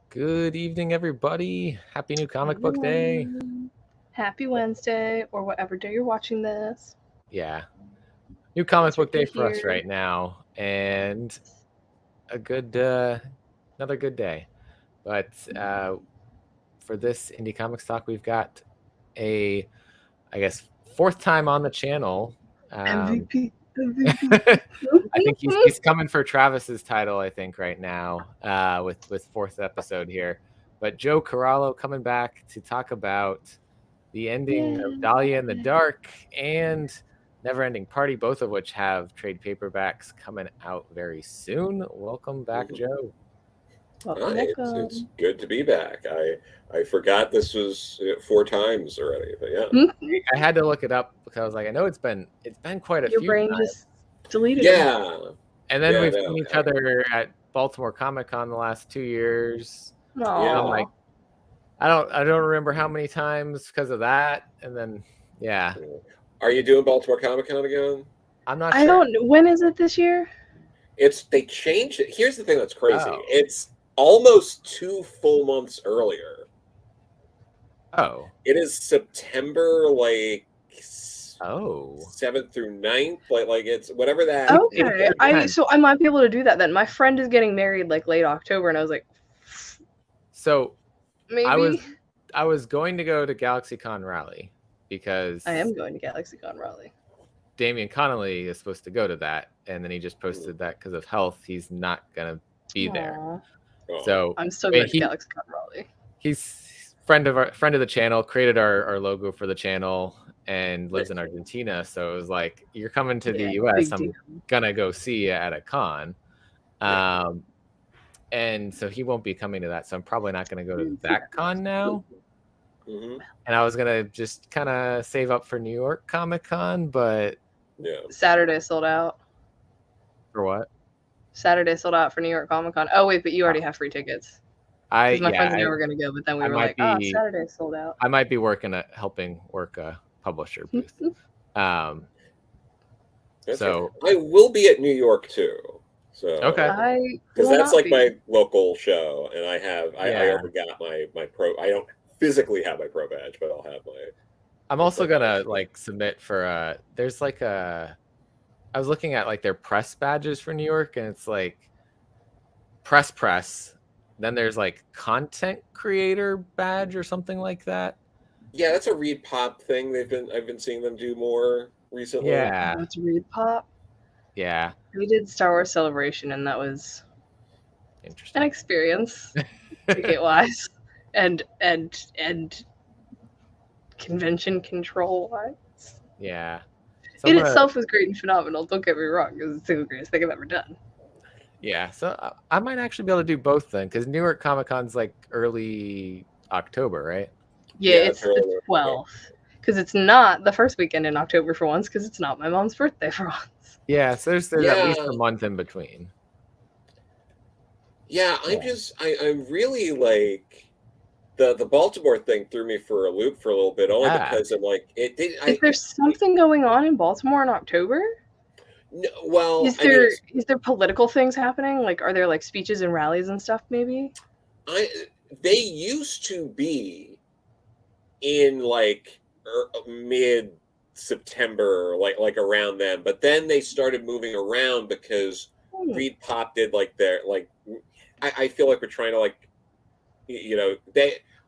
Good evening, everybody. Happy New Comic Book Day. Happy Wednesday, or whatever day you're watching this. Yeah. New Comic Book Day for us here. right now. And another good day. But for this Indie Comics Talk, we've got I guess, fourth time on the channel. MVP. I think he's coming for Travis's title, I think, right now, with fourth episode here. But Joe Corallo coming back to talk about the ending of Dahlia in the Dark and Neverending Party, both of which have trade paperbacks coming out very soon. Welcome back, Joe. It's good to be back. I forgot this was 4 times already, but yeah. I had to look it up because I was like, I know it's been quite a few. Your brain just deleted. Yeah. And then we've seen each other at Baltimore Comic-Con the last 2 years. Aww. I'm like, I don't remember how many times because of that. And then Are you doing Baltimore Comic-Con again? I'm not sure. I don't. When is it this year? They changed it. Here's the thing that's crazy. Oh. It's almost 2 full months earlier. Oh. It is September 7th through 9th. Like it's whatever that. Okay. So I might be able to do that then. My friend is getting married late October, and I was like, so maybe I was going to go to GalaxyCon Raleigh because I am going to GalaxyCon Raleigh. Damian Connolly is supposed to go to that, and then he just posted that because of health, he's not gonna be there. So I'm still going to GalaxyCon Raleigh. He's friend of the channel, created our logo for the channel, and lives in Argentina. So it was like, you're coming to the US, I'm gonna go see you at a con. And so he won't be coming to that, so I'm probably not gonna go to that con now. And I was gonna just kind of save up for New York Comic Con, but Saturday sold out. For what? Saturday sold out for New York Comic Con. Oh wait, but you already have free tickets. My friends and I were gonna go, but then we were like, Saturday sold out. I might be helping work a publisher booth. So I will be at New York too. So because that's like my local show, and I already got my pro. I don't physically have my pro badge, but I'll have my. I'm also gonna submit for there's I was looking at their press badges for New York, and it's like press. Then there's content creator badge or something like that. Yeah, that's a Reed Pop thing. I've been seeing them do more recently. Yeah, it's Reed Pop. Yeah, we did Star Wars Celebration, and that was interesting, an experience, ticket wise, and convention control wise. Yeah, it itself was great and phenomenal. Don't get me wrong; it was the single greatest thing I've ever done. Yeah, so I might actually be able to do both then, because New York Comic Con's early October, right? Yeah, it's the 12th, because it's not the first weekend in October for once, because it's not my mom's birthday for once. Yeah, so there's at least a month in between. Yeah, I'm really the Baltimore thing threw me for a loop for a little bit, only because I'm Is there something going on in Baltimore in October? No, well, is there political things happening? Are there speeches and rallies and stuff? Maybe. They used to be in mid September, around then, but then they started moving around because Reed Pop did their I feel like we're trying to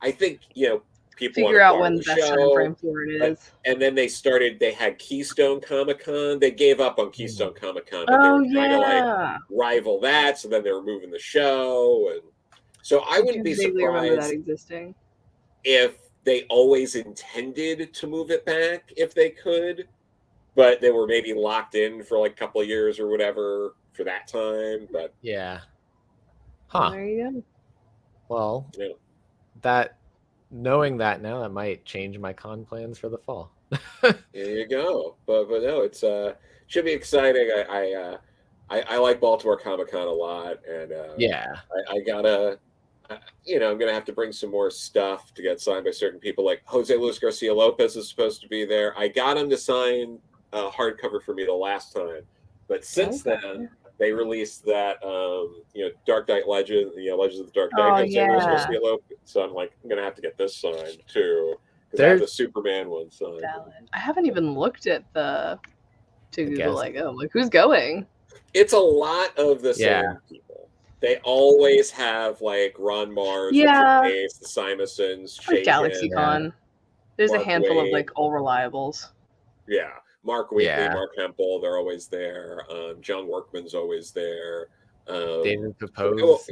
I think people figure out when the best time frame for it is. And then they had Keystone Comic-Con. They gave up on Keystone Comic-Con, but they were trying to rival that, so then they were moving the show. And so I wouldn't be surprised if they always intended to move it back if they could, but they were maybe locked in for a couple of years or whatever for that time. But there you go. Well, knowing that now, that might change my con plans for the fall. There you go. But no, it's should be exciting. I like Baltimore Comic-Con a lot, and I gotta I'm gonna have to bring some more stuff to get signed by certain people. Like Jose Luis Garcia Lopez is supposed to be there. I got him to sign a hardcover for me the last time, but since then they released that Dark Knight Legends of the Dark Knight was supposed to be open, so I'm like, I'm gonna have to get this signed too, because I have the Superman one signed. I haven't even looked at the Google like who's going. It's a lot of the same people. They always have like Ron Mars, Richard Pace, the Simonsons, like GalaxyCon. There's Mark a handful Waid. Of like all reliables. Yeah, Mark Wheatley, Mark Hempel, they're always there. John Workman's always there. David Pepose.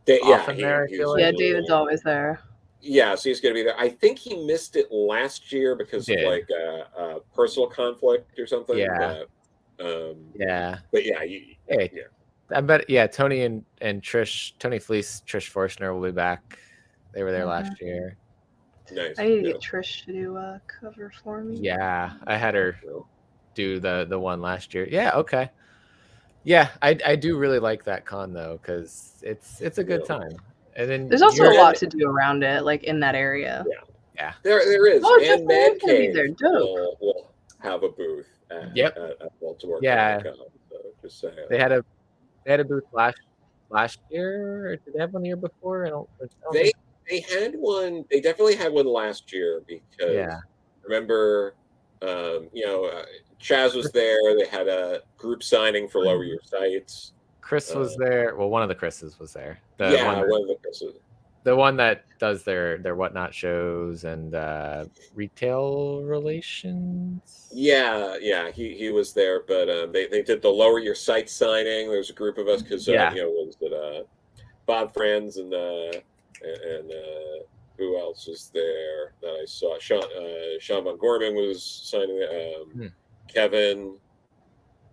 David's always there. Yeah, so he's going to be there. I think he missed it last year because of like a personal conflict or something. Yeah. But yeah. I bet. Tony and Tony Fleece, Trish Forstner will be back. They were there last year. Nice. I need to get Trish to do a cover for me. Yeah, I had her do the one last year. Yeah, okay. Yeah, I do really like that con though, because it's a good time. And then there's also a lot to do around it, like in that area. Yeah. There is. And Mad Cave will have a booth at Baltimore. Yeah. So just saying. They had a booth last year, or did they have one the year before? I don't They had one. They definitely had one last year because remember, Chaz was there. They had a group signing for Lower Your Sights. Chris was there. Well, one of the Chris's was there. One of the Chris's. The one that does their Whatnot shows and retail relations. Yeah, he was there, but they did the Lower Your Sights signing. There was a group of us because was it Bob Franz and who else was there that I saw? Sean Von Gorman was signing. Kevin,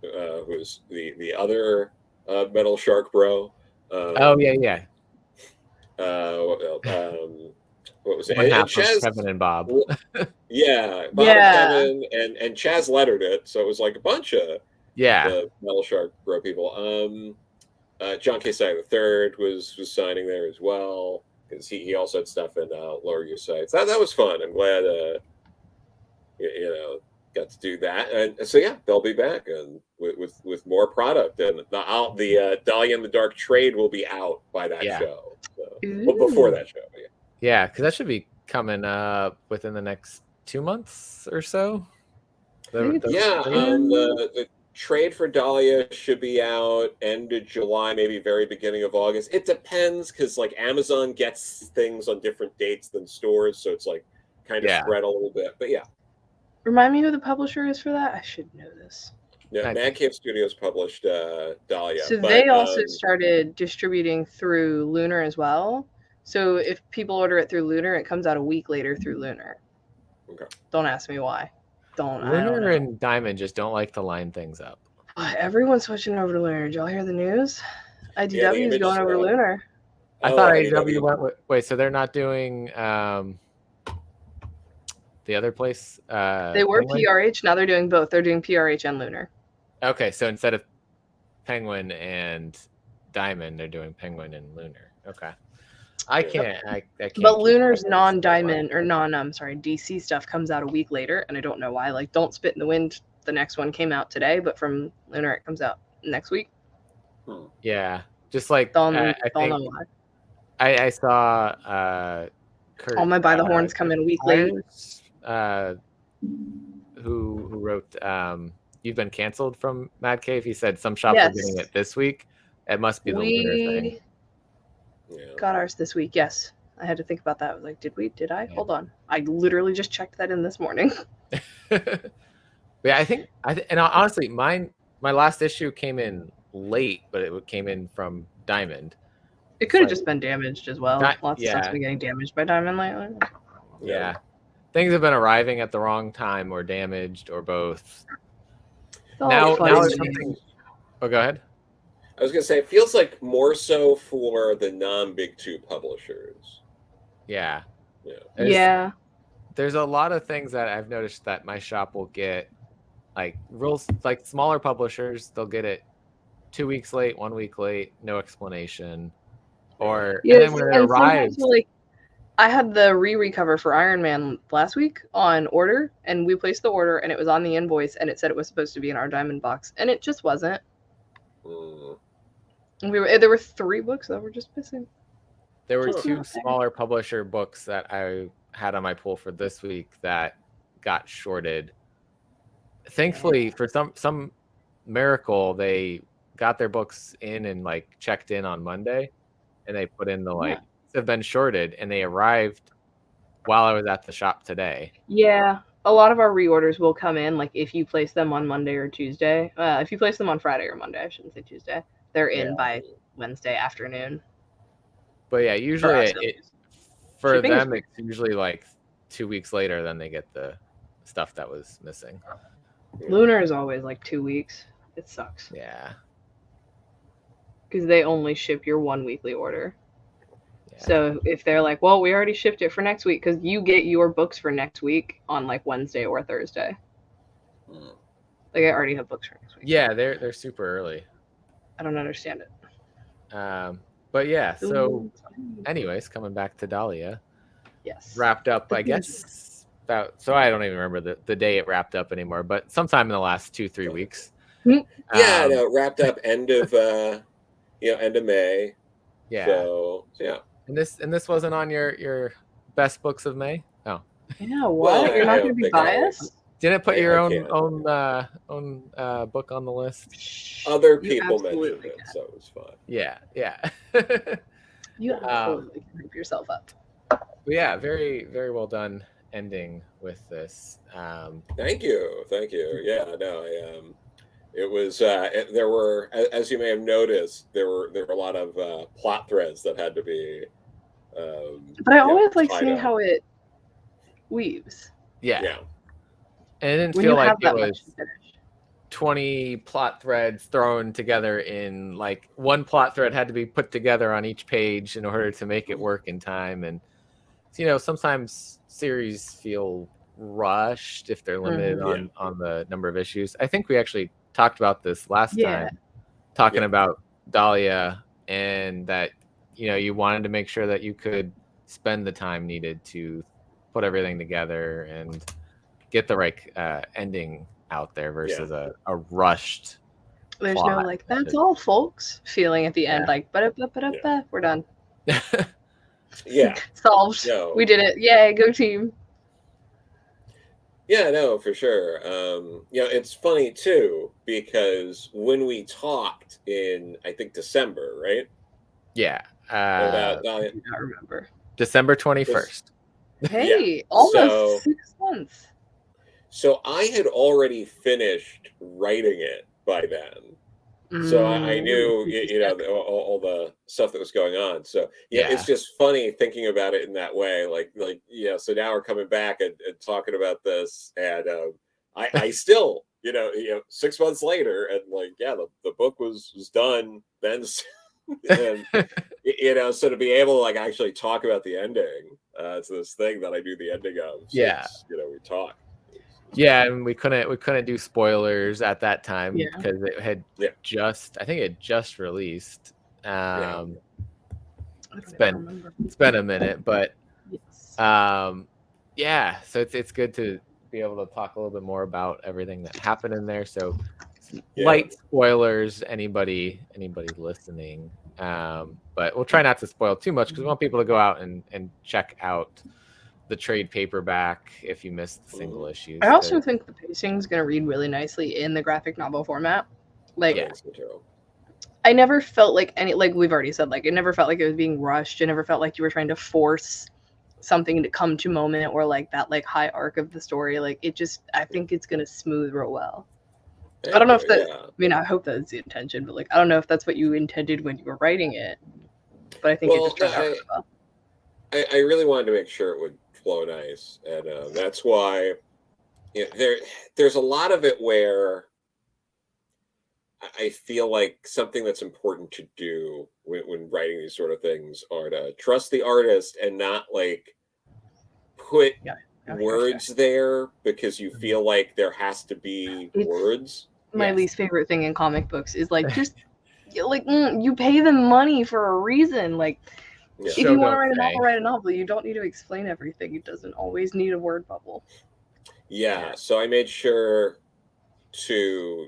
who's the other Metal Shark bro. What was it? And Chaz, Kevin and Bob. Bob and Kevin and Chaz lettered it, so it was like a bunch of the Metal Shark bro people. John Casey III was signing there as well, because he also had stuff in Lower Your Sights. That was fun. I'm glad got to do that, and so they'll be back and with more product, and the Dahlia in the Dark trade will be out by that show. So, before that show, because that should be coming up within the next 2 months or so. The trade for Dahlia should be out end of July, maybe very beginning of August. It depends, because like Amazon gets things on different dates than stores, so it's like kind of spread a little bit. But remind me who the publisher is for that. I should know this. Yeah, Mad Cave Studios published Dahlia. So they also started distributing through Lunar as well. So if people order it through Lunar, it comes out a week later through Lunar. Okay. Don't ask me why. Lunar and Diamond just don't like to line things up. Everyone's switching over to Lunar. Did y'all hear the news? IDW is going over to Lunar. I thought IDW went with... Wait, so they're not doing the other place? They were Penguin? PRH. Now they're doing both. They're doing PRH and Lunar. Okay, so instead of Penguin and Diamond, they're doing Penguin and Lunar. Okay. I can't. But Lunar's non-Diamond or DC stuff comes out a week later, and I don't know why. Like, Don't Spit in the Wind, the next one came out today, but from Lunar it comes out next week. Yeah, just like don't know why. I saw Kurt, All My By the Horns come in a week later. Who wrote You've Been Canceled from Mad Cave. He said some shops are getting it this week. It must be the Lunar thing. Got ours this week. Yes, I had to think about that. I was like, did I? Hold on, I literally just checked that in this morning. I think and honestly, my last issue came in late, but it came in from Diamond. It could have just been damaged as well. Lots of stuff's been getting damaged by Diamond lately. Yeah, things have been arriving at the wrong time, or damaged, or both. Now it's something. Oh, go ahead. I was going to say, it feels like more so for the non-Big Two publishers. Yeah. There's a lot of things that I've noticed that my shop will get, like smaller publishers, they'll get it 2 weeks late, 1 week late, no explanation. Or and then when it arrives, I had the recover for Iron Man last week on order, and we placed the order, and it was on the invoice, and it said it was supposed to be in our Diamond box, and it just wasn't. There were 3 books that were just missing. There were 2 smaller publisher books that I had on my pool for this week that got shorted. Thankfully, for some miracle, they got their books in and like checked in on Monday, and they put in the like have been shorted, and they arrived while I was at the shop today. Yeah, a lot of our reorders will come in like if you place them on Monday or Tuesday. If you place them on Friday or Monday, I shouldn't say Tuesday. They're in by Wednesday afternoon. But yeah, usually for them it's usually like 2 weeks later than they get the stuff that was missing. Lunar is always like 2 weeks. It sucks. Yeah. Because they only ship your 1 weekly order. Yeah. So if they're like, well, we already shipped it for next week, because you get your books for next week on like Wednesday or Thursday. Like I already have books for next week. Yeah, they're super early. I don't understand it. But yeah, so anyways, coming back to Dahlia. Yes. Wrapped up, I guess, so I don't even remember the day it wrapped up anymore, but sometime in the last 2-3 weeks. Yeah, no, wrapped up end of May. Yeah. So yeah. And this wasn't on your best books of May? Oh. Yeah, what? Well, you're not gonna be biased? Didn't put your own book on the list. Other people mentioned it, so it was fun. Yeah. You absolutely can rip yourself up. Yeah, very, very well done ending with this. Thank you. Yeah, no, it was. There were, as you may have noticed, there were a lot of plot threads that had to be. But I always like seeing how it weaves. Yeah. And it didn't feel like it was 20 plot threads thrown together in like one plot thread had to be put together on each page in order to make it work in time. And sometimes series feel rushed if they're limited on the number of issues. I think we actually talked about this last time, talking about Dahlia, and that you wanted to make sure that you could spend the time needed to put everything together and get the right ending out there versus a rushed. There's no like that's all, folks feeling at the end, like we're done. Yeah. Solved. No. We did it. Yay, go team. Yeah, no, for sure. It's funny too, because when we talked in, I think, December, right? Yeah. I don't remember. December 21st. Hey, almost 6 months. So I had already finished writing it by then. So I knew, all the stuff that was going on. So it's just funny thinking about it in that way. So now we're coming back and talking about this, and I still, 6 months later, and the book was done then, and so to be able to actually talk about the ending, it's this thing that I do the ending of. Since, we talk. Yeah, and we couldn't do spoilers at that time because it had just released. It's been a minute, but so it's good to be able to talk a little bit more about everything that happened in there. So light spoilers, anybody listening, but we'll try not to spoil too much because we want people to go out and check out the trade paperback if you missed the single issues. I also think the pacing is going to read really nicely in the graphic novel format. I never felt like we've already said, it never felt like it was being rushed. It never felt like you were trying to force something to come to moment or that high arc of the story. I think it's going to smooth real well. I don't know if that, I hope that's the intention, but I don't know if that's what you intended when you were writing it, but I think it just turned out really well. I really wanted to make sure it would flow nice, and that's why there's a lot of it where I feel like something that's important to do when writing these sort of things are to trust the artist and not put words there because you feel like there has to be words. My least favorite thing in comic books is just you pay them money for a reason. If you want to write a novel, you don't need to explain everything. It doesn't always need a word bubble. Yeah, so I made sure to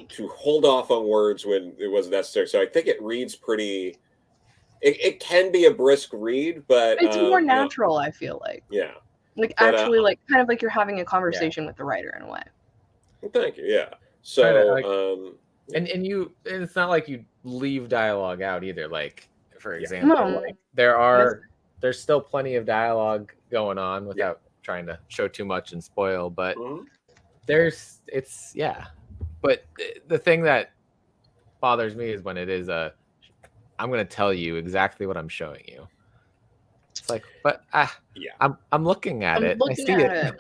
to hold off on words when it wasn't necessary. So I think it reads pretty. It can be a brisk read, but it's more natural. I feel like. Yeah. Like actually, like kind of like you're having a conversation with the writer in a way. Well, thank you. Yeah. So and it's not like you leave dialogue out either. Like for example, like there's still plenty of dialogue going on without trying to show too much and spoil, but but the thing that bothers me is when it is I'm going to tell you exactly what I'm showing you. It's like, but I'm looking at it. I see it.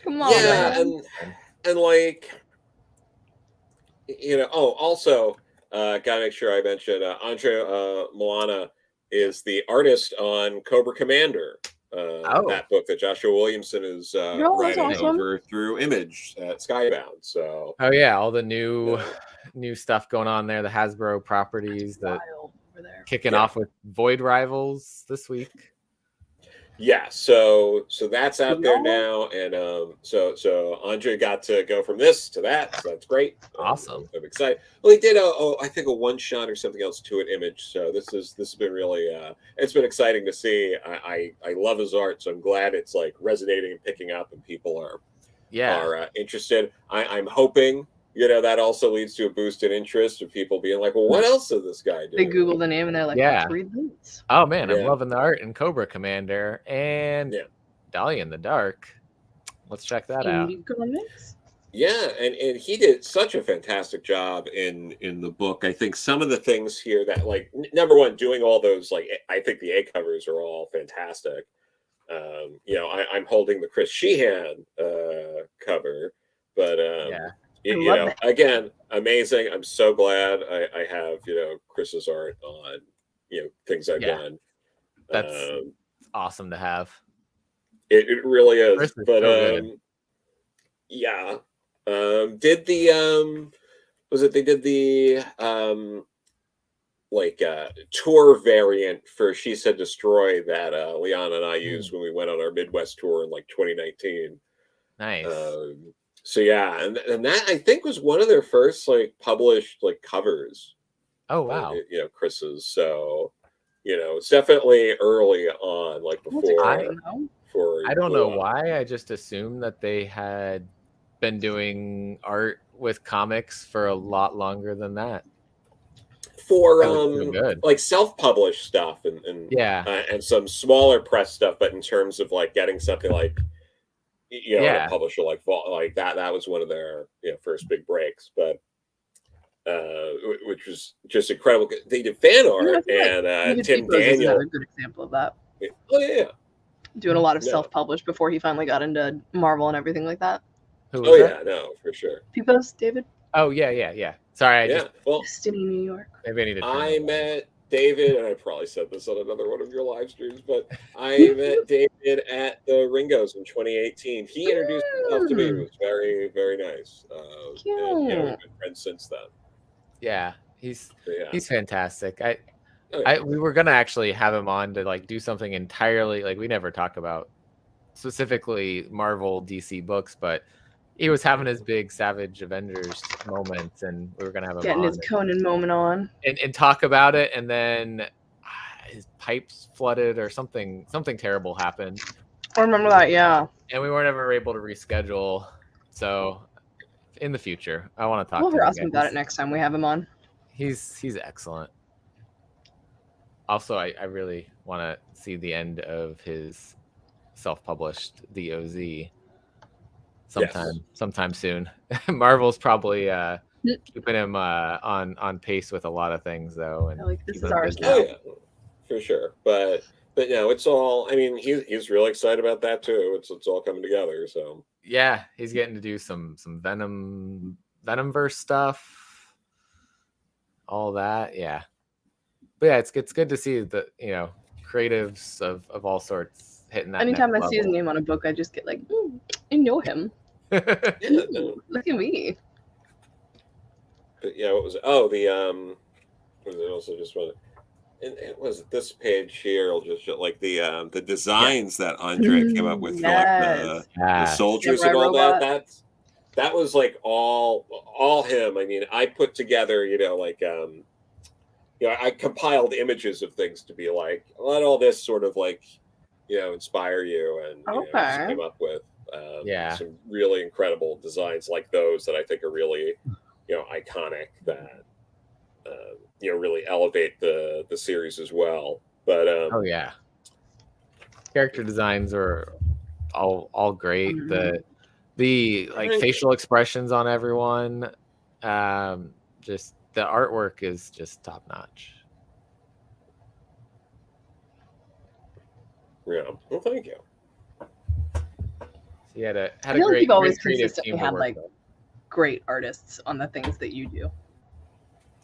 Come on. Yeah, and like, you know, also gotta make sure I mention Andre Milana is the artist on Cobra Commander. That book that Joshua Williamson is writing over through Image at Skybound. So all the new stuff going on there, the Hasbro properties that kicking off with Void Rivals this week. Yeah, so that's out there now, and so Andre got to go from this to that, so that's great. Awesome. I'm excited. Well, he did I think a one shot or something else to an Image, so this has been really it's been exciting to see. I love his art, so I'm glad it's like resonating and picking up, and people are interested. I'm hoping. You know, that also leads to a boost in interest of people being like, well, what else is this guy doing? They Google the name and they're like, let's read this. Oh, man, I'm loving the art in Cobra Commander and Dahlia in the Dark. Let's check that out. Yeah, and he did such a fantastic job in the book. I think some of the things here that, like, number one, doing all those, like, I think the A covers are all fantastic. You know, I'm holding the Chris Sheehan cover, but you know, again, amazing. I'm so glad I have, you know, Chris's art on, you know, things I've done. That's awesome to have. It really is. Chris But so did the they did the tour variant for She Said Destroy that Liana and I used when we went on our Midwest tour in like 2019. Nice. So yeah, and that I think was one of their first like published like covers. Oh wow! You know, Chris's. So you know, it's definitely early on, like before. I don't know why. I just assumed that they had been doing art with comics for a lot longer than that. For like self-published stuff and some smaller press stuff, but in terms of like getting something like. You know, a publisher like that was one of their first big breaks, but which was just incredible. They did fan art, and Tim Daniel another good example of that. Oh yeah, doing a lot of self-published before he finally got into Marvel and everything like that. No, for sure. Peoples, David. Oh yeah. Sorry, Destiny, New York. Maybe I need to. I met David, and I probably said this on another one of your live streams, but I met David at the Ringos in 2018. He introduced himself to me. It was very, very nice. And, we've been friends since then. Yeah, he's fantastic. We were gonna actually have him on to like do something entirely like we never talk about specifically Marvel DC books, but he was having his big Savage Avengers moments, and we were gonna have him getting his Conan moment on and talk about it, and then his pipes flooded or something terrible happened. I remember that, and we weren't ever able to reschedule. So in the future, I want to talk. We'll ask him about it next time we have him on. He's excellent. Also, I really want to see the end of his self-published DOZ. Sometime soon. Marvel's probably keeping him on pace with a lot of things, though. And this is ours now. Oh yeah, for sure. But it's all. I mean, he's really excited about that too. It's all coming together. So yeah, he's getting to do some Venomverse stuff, all that. Yeah, but yeah, it's good to see the creatives of all sorts hitting that. Anytime I see his name on a book, I just get like, I know him. Look at me. But yeah, what was it? Oh, was it also just one? It was this page here. I'll just show, like the designs that Andre came up with for like the soldiers and all that. that was like all him. I mean, I put together, I compiled images of things to be like, let all this sort of like, inspire you, and just came up with some really incredible designs like those that I think are really, iconic, that really elevate the series as well. But character designs are all great. The like facial expressions on everyone, just the artwork is just top notch. Yeah. Well, thank you. So you had a I feel great, like you've always great consistently had like great artists on the things that you do.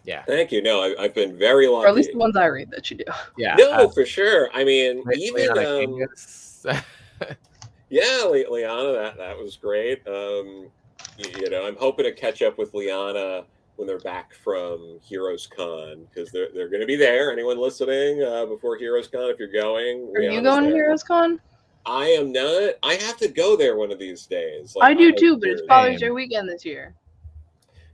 Yeah. Thank you. No, I've been very lucky. Or at least the ones I read that you do. Yeah. No, for sure. I mean, even yeah, Liana, that was great. I'm hoping to catch up with Liana when they're back from Heroes Con, because they're going to be there. Anyone listening before Heroes Con, if you're going, are you going to Heroes Con? I am not. I have to go there one of these days. Like, I do too, but it's Father's Day weekend this year.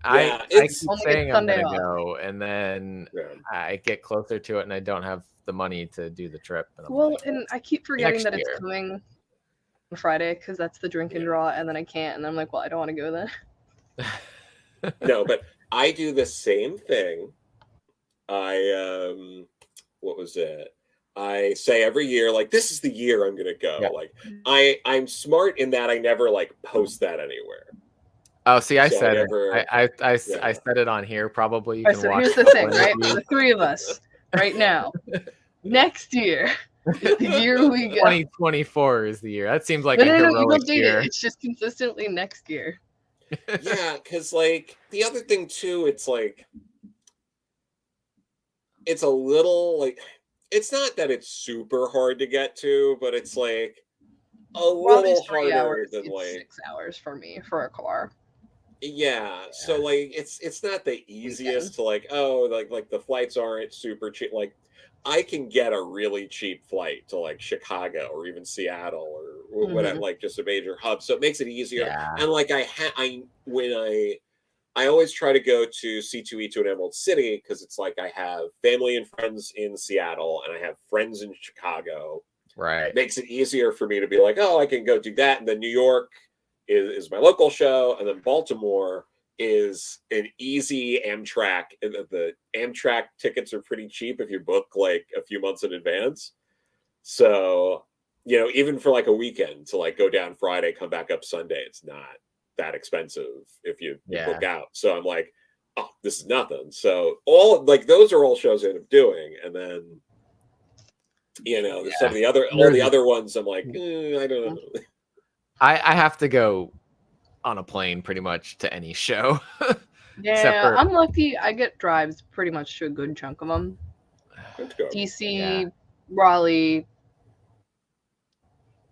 I keep saying I'm going to go, and then I get closer to it, and I don't have the money to do the trip. And and I keep forgetting that it's coming on Friday, because that's the drink and draw, and then I can't, and I'm like, well, I don't want to go then. No, but I do the same thing. What was it? I say every year, like, this is the year I'm going to go. Yeah. Like, I'm smart in that I never like post that anywhere. Oh, see, I said it. I said it on here. Probably you can watch. Here's the thing, right? The three of us right now. Next year, the year we go. 2024 is the year. That seems like a heroic year. It's just consistently next year. Yeah, because like the other thing too, it's like it's a little like, it's not that it's super hard to get to, but it's like a little harder than like 6 hours for me for a car. Yeah, so like it's not the easiest to like, like the flights aren't super cheap. Like I can get a really cheap flight to like Chicago or even Seattle or whatever, like just a major hub. So it makes it easier. Yeah. And like I always try to go to C2E2 in Emerald City, because it's like I have family and friends in Seattle and I have friends in Chicago. Right. It makes it easier for me to be like, I can go do that. And then New York is my local show, and then Baltimore is an easy Amtrak. The Amtrak tickets are pretty cheap if you book like a few months in advance. So, even for like a weekend to like go down Friday, come back up Sunday, it's not that expensive if you book out. So I'm like, this is nothing. So all like those are all shows I end up doing, and then some of the other ones I'm like, I don't know. I have to go on a plane pretty much to any show. Yeah, I'm lucky. I get drives pretty much to a good chunk of them. DC, Raleigh,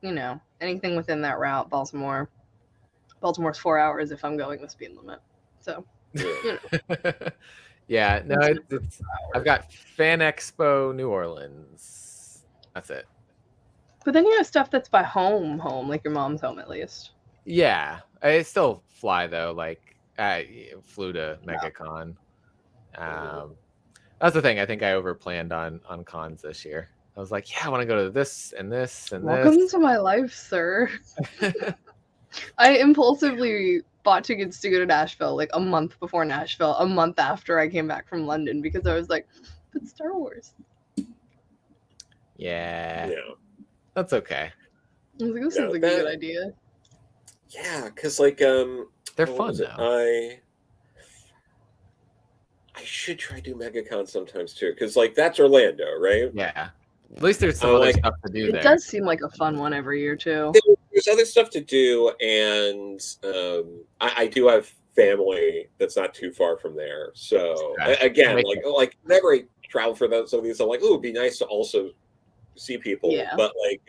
anything within that route. Baltimore. Baltimore's 4 hours if I'm going the speed limit. So, yeah, no, it's I've got Fan Expo New Orleans. That's it. But then you have stuff that's by home, like your mom's home at least. Yeah, I still fly though. Like I flew to MegaCon. That's the thing. I think I overplanned on cons this year. I was like, I want to go to this and this and this. Welcome to my life, sir. I impulsively bought tickets to go to Nashville like a month before Nashville, a month after I came back from London, because I was like, but Star Wars. Yeah. That's okay. I was like, this seems like a good idea. Yeah, because like they're fun though. I should try to do MegaCon sometimes too, because like that's Orlando, right? Yeah. At least there's some other stuff to do there. It does seem like a fun one every year too. There's other stuff to do, and I do have family that's not too far from there. So again, like whenever I travel for some of these, I'm like, it'd be nice to also see people. Yeah. But like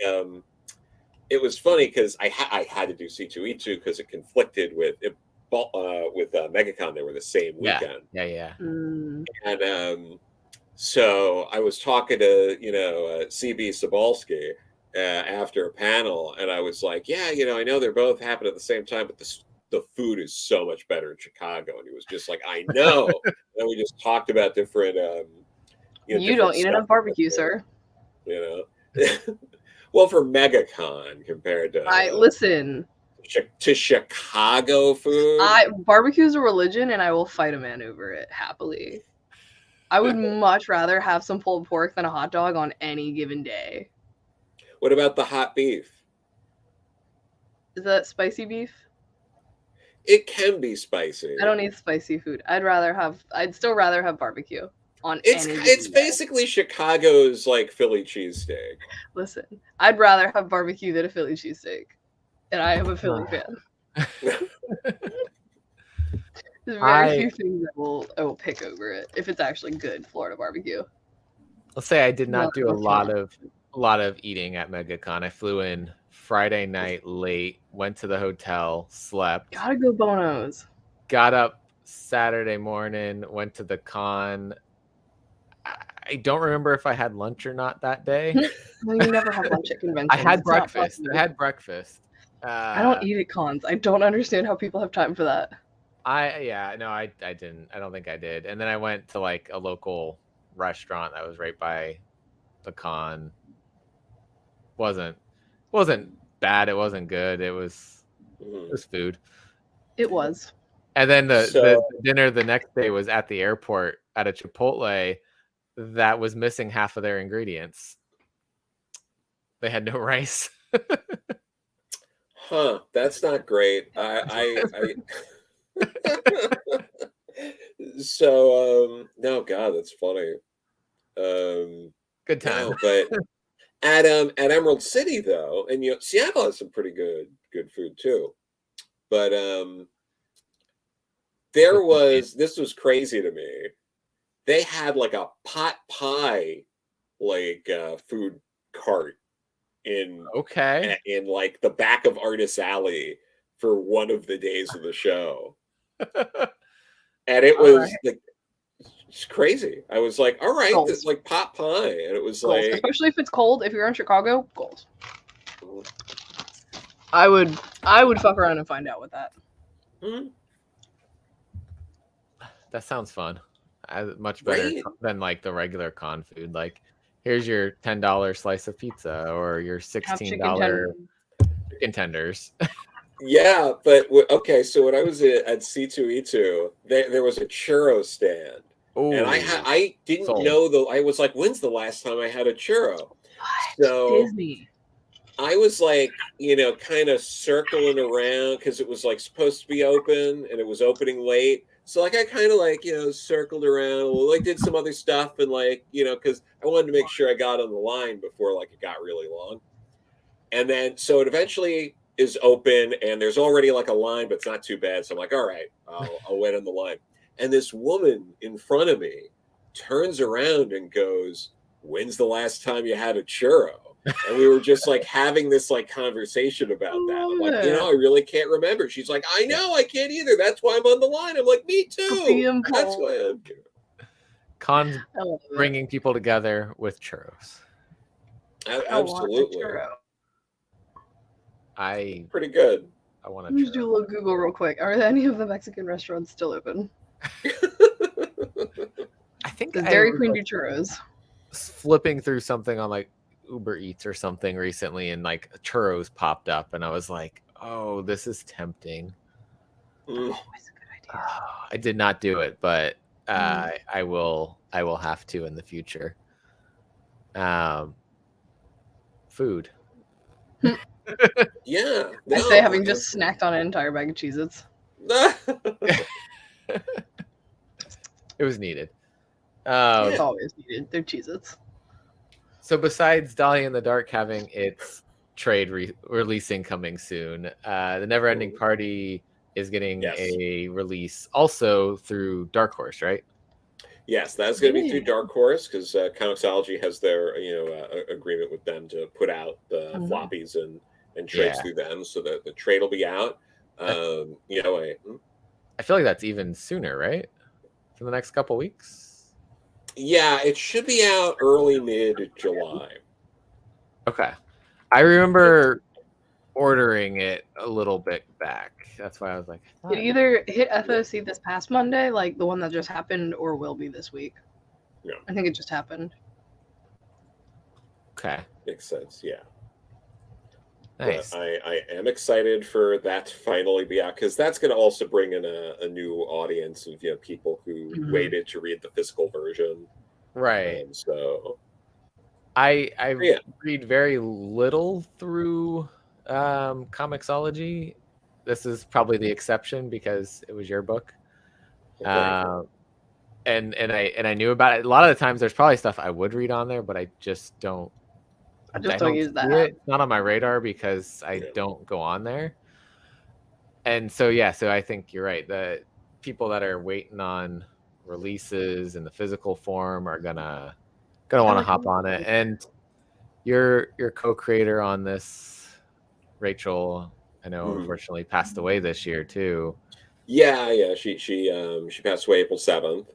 it was funny because I had to do C2E2 because it conflicted with MegaCon. They were the same weekend. Yeah. And so I was talking to CB Sobalski after a panel, and I was like, I know they're both happening at the same time, but the food is so much better in Chicago. And he was just like, I know. And we just talked about different, you don't eat enough barbecue, sir. You know, well, for MegaCon compared to listen to Chicago food. Barbecue is a religion, and I will fight a man over it happily. I would much rather have some pulled pork than a hot dog on any given day. What about the hot beef? Is that spicy beef? It can be spicy. I don't eat spicy food. I'd still rather have barbecue on It's basically Chicago's like Philly cheesesteak. Listen, I'd rather have barbecue than a Philly cheesesteak. And I am a Philly fan. There's very few things that I will pick over it if it's actually good Florida barbecue. Let's say I did not do a lot of eating at MegaCon. I flew in Friday night late, went to the hotel, slept. Gotta go Bonos. Got up Saturday morning, went to the con. I don't remember if I had lunch or not that day. No, you never have lunch at conventions. I had breakfast. I don't eat at cons. I don't understand how people have time for that. I didn't. I don't think I did. And then I went to like a local restaurant that was right by the con. Wasn't bad. It wasn't good. It was food. It was. And then the dinner the next day was at the airport at a Chipotle that was missing half of their ingredients. They had no rice. Huh, that's not great. No, God, that's funny. Good time. No, but at Emerald City though, and Seattle has some pretty good food too. But this was crazy to me. They had like a pot pie food cart in like the back of Artist Alley for one of the days of the show. And it was like, it's crazy. I was like, all right, this like pot pie. And it was goals. like, especially if it's cold, if you're in Chicago, goals. I would fuck around and find out with that. Mm-hmm. That sounds fun. Much better than like the regular con food. Like, here's your $10 slice of pizza or your $16 chicken tenders. Yeah, but okay. So when I was at C2E2, there was a churro stand, and I didn't know though. I was like, when's the last time I had a churro? What? So Disney. I was like, kind of circling around because it was like supposed to be open and it was opening late. So like I kind of like, circled around, like did some other stuff and like, because I wanted to make sure I got on the line before like it got really long. And then so it eventually is open and there's already like a line, but it's not too bad. So I'm like, all right, I'll wait on the line. And this woman in front of me turns around and goes, when's the last time you had a churro? And we were just like having this like conversation about that. I'm like, I really can't remember. She's like, I know, I can't either. That's why I'm on the line. I'm like, me too. That's why I'm here. Cons bringing people together with churros. Absolutely. Pretty good. I want to just do a little Google real quick. Are any of the Mexican restaurants still open? I think Dairy Queen do churros. Flipping through something on like Uber Eats or something recently, and like churros popped up, and I was like, "Oh, this is tempting." Always a good idea. I did not do it, but I will have to in the future. Food. Yeah, I say having just snacked on an entire bag of Cheez-Its. It was needed. It's always needed. They're Cheez-Its. So besides Dahlia in the Dark having its trade releasing coming soon, the Neverending Party is getting a release also through Dark Horse, right? Yes, that's going to be through Dark Horse because Comixology has their agreement with them to put out the floppies and trades through them, so that the trade will be out. I feel like that's even sooner, right? For the next couple weeks. Yeah, it should be out early mid-July. Okay. I remember ordering it a little bit back. That's why I was like, it either hit FOC this past Monday, like the one that just happened, or will be this week. Yeah. I think it just happened. Okay. Makes sense. Yeah. Nice. But I am excited for that to finally be out, because that's going to also bring in a new audience of people who waited to read the physical version. Right. So I read very little through Comixology. This is probably the exception because it was your book. Okay. And I knew about it. A lot of the times there's probably stuff I would read on there, but I just don't. I don't use that. It's not on my radar because I don't go on there. And so so I think you're right. The people that are waiting on releases in the physical form are gonna want to hop on it. And your co-creator on this, Rachel, I know unfortunately passed away this year too. Yeah. She passed away April 7th.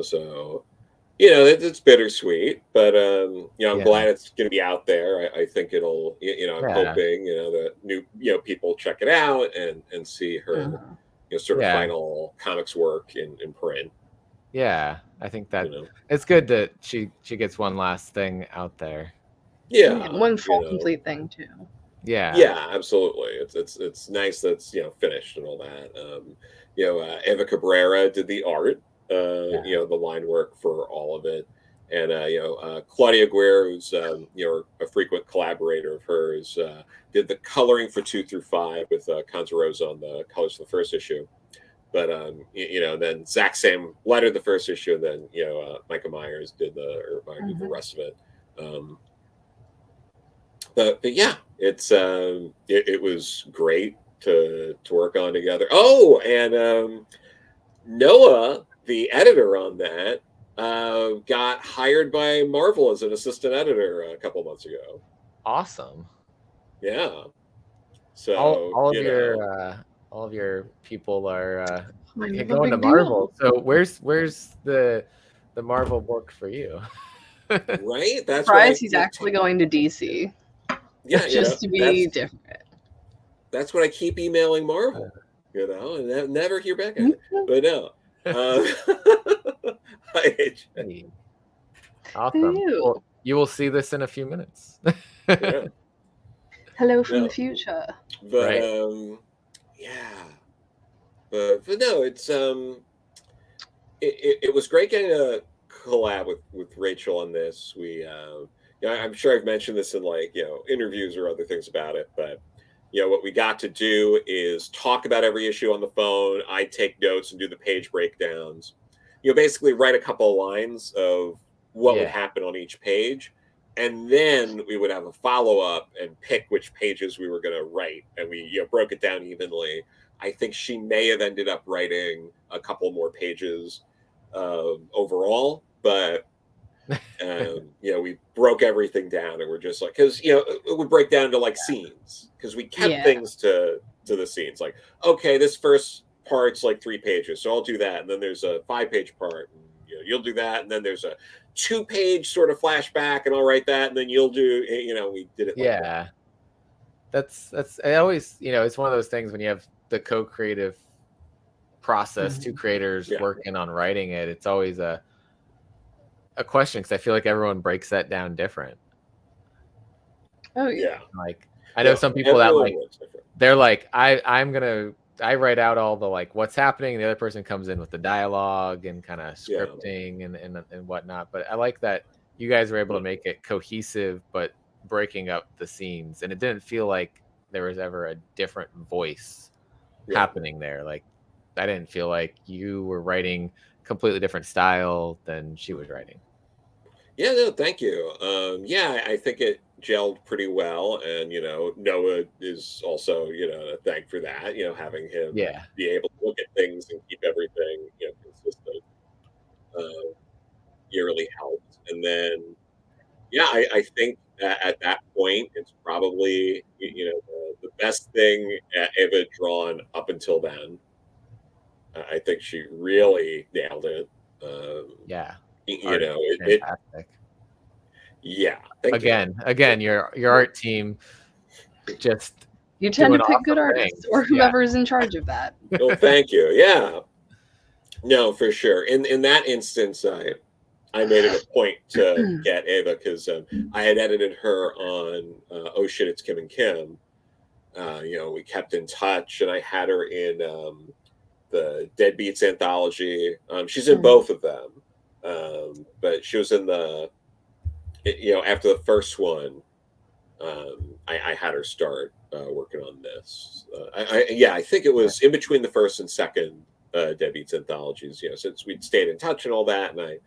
So it's bittersweet, but I'm glad it's going to be out there. I think it'll, I'm hoping that new people check it out and see her sort of final comics work in print. Yeah, I think that it's good that she gets one last thing out there. Yeah, one full complete thing too. Yeah, absolutely. It's nice that's finished and all that. Eva Cabrera did the art, the line work for all of it, and Claudia Guerre, who's a frequent collaborator of hers, did the coloring for 2 through 5 with Conzarosa on the colors for the first issue. But then Zach Sam lettered the first issue, and then Micah Myers did the rest of it. But yeah, it was great to work on together. Oh, and Noah, the editor on that, got hired by Marvel as an assistant editor a couple months ago. Awesome. Yeah. So all of your people are going to Marvel. So where's the Marvel book for you? Right. That's surprised he's actually going to DC. Yeah, just to be different. That's what I keep emailing Marvel, and never hear back at it. But no. Awesome. Well, you will see this in a few minutes. Hello from the future. But but no, it's it was great getting a collab with Rachel on this. We I'm sure I've mentioned this in interviews or other things about it, but what we got to do is talk about every issue on the phone. I take notes and do the page breakdowns. Basically write a couple of lines of what would happen on each page, and then we would have a follow-up and pick which pages we were going to write, and we broke it down evenly. I think she may have ended up writing a couple more pages overall, but we broke everything down, and we're just like, because it would break down to scenes, because we kept things to the scenes. Like, okay, this first part's 3 pages, so I'll do that, and then there's a 5-page part, and you'll do that, and then there's a 2-page sort of flashback, and I'll write that, and then you'll do we did it that. That's I always it's one of those things when you have the co-creative process, 2 creators working on writing it, it's always a question, because I feel like everyone breaks that down different. Oh yeah. I know some people that they're like, I write out all the what's happening, and the other person comes in with the dialogue and kind of scripting and whatnot. But I like that you guys were able to make it cohesive, but breaking up the scenes, and it didn't feel like there was ever a different voice happening there. I didn't feel like you were writing completely different style than she was writing. Yeah, no, thank you. I think it gelled pretty well, and Noah is also a thank for that. Having him be able to look at things and keep everything consistent really helped. And then I think at that point it's probably the best thing Eva had drawn up until then. I think she really nailed it. Fantastic. Yeah. Again, your art team just you tend to pick good artists or whoever is in charge of that. Well, thank you. Yeah. No, for sure. In that instance, I made it a point to get Ava because I had edited her on Oh Shit, It's Kim and Kim. We kept in touch, and I had her in the Deadbeats anthology. She's in both of them, but she was in after the first one. I had her start working on this. I think it was in between the first and second Deadbeats anthologies. Since we'd stayed in touch and all that, and I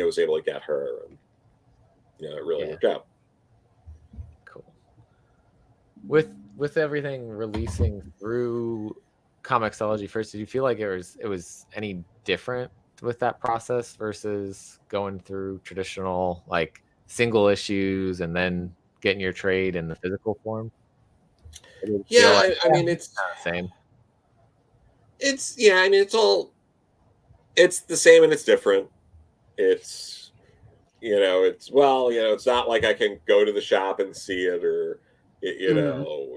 was able to get her, and it really worked out. Cool. With everything releasing through Comixology first, did you feel like it was any different with that process versus going through traditional like single issues and then getting your trade in the physical form? Yeah, I mean it's the same. It's it's the same and it's different. It's it's not like I can go to the shop and see it or